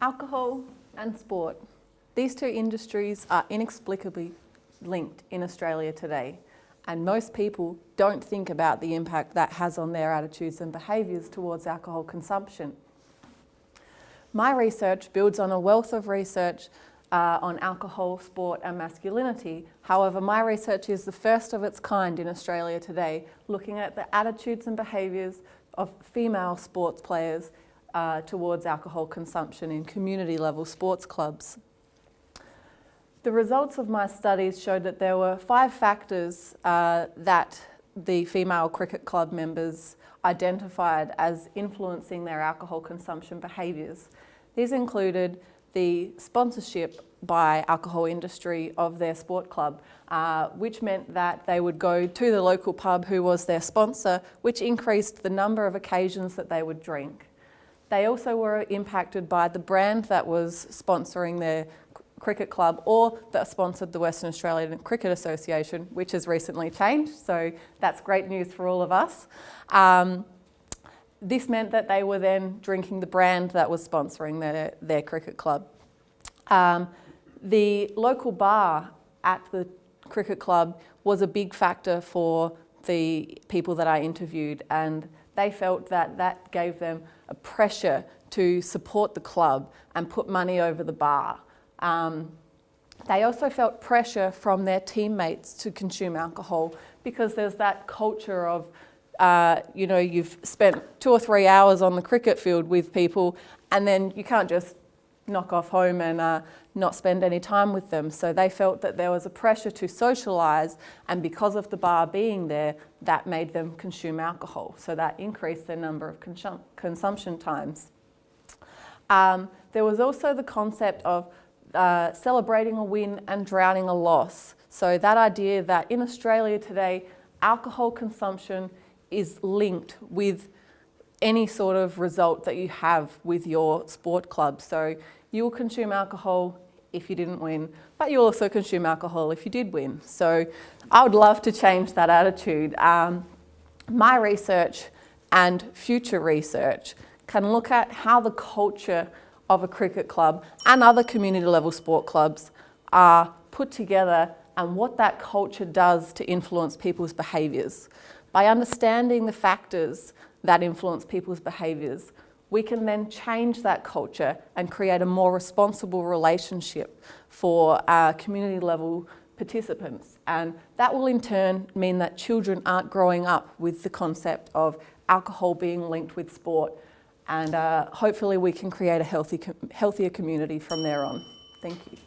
Alcohol and sport. These two industries are inexplicably linked in Australia today, and most people don't think about the impact that has on their attitudes and behaviours towards alcohol consumption. My research builds on a wealth of research on alcohol, sport and masculinity. However, my research is the first of its kind in Australia today, looking at the attitudes and behaviours of female sports players towards alcohol consumption in community level sports clubs. The results of my studies showed that there were 5 factors that the female cricket club members identified as influencing their alcohol consumption behaviours. These included the sponsorship by alcohol industry of their sport club, which meant that they would go to the local pub who was their sponsor, which increased the number of occasions that they would drink. They also were impacted by the brand that was sponsoring their cricket club or that sponsored the Western Australian Cricket Association, which has recently changed, so that's great news for all of us. This meant that they were then drinking the brand that was sponsoring their cricket club. The local bar at the cricket club was a big factor for the people that I interviewed, and they felt that that gave them a pressure to support the club and put money over the bar. They also felt pressure from their teammates to consume alcohol because there's that culture of, you've spent 2 or 3 hours on the cricket field with people and then you can't just knock off home and not spend any time with them. So they felt that there was a pressure to socialise, and because of the bar being there, that made them consume alcohol. So that increased their number of consumption times. There was also the concept of celebrating a win and drowning a loss. So that idea that in Australia today, alcohol consumption is linked with any sort of result that you have with your sport club. So you will consume alcohol if you didn't win, but you'll also consume alcohol if you did win. So I would love to change that attitude. My research and future research can look at how the culture of a cricket club and other community level sport clubs are put together and what that culture does to influence people's behaviours. By understanding the factors that influence people's behaviours, we can then change that culture and create a more responsible relationship for community level participants. And that will in turn mean that children aren't growing up with the concept of alcohol being linked with sport, and hopefully we can create a healthier community from there on. Thank you.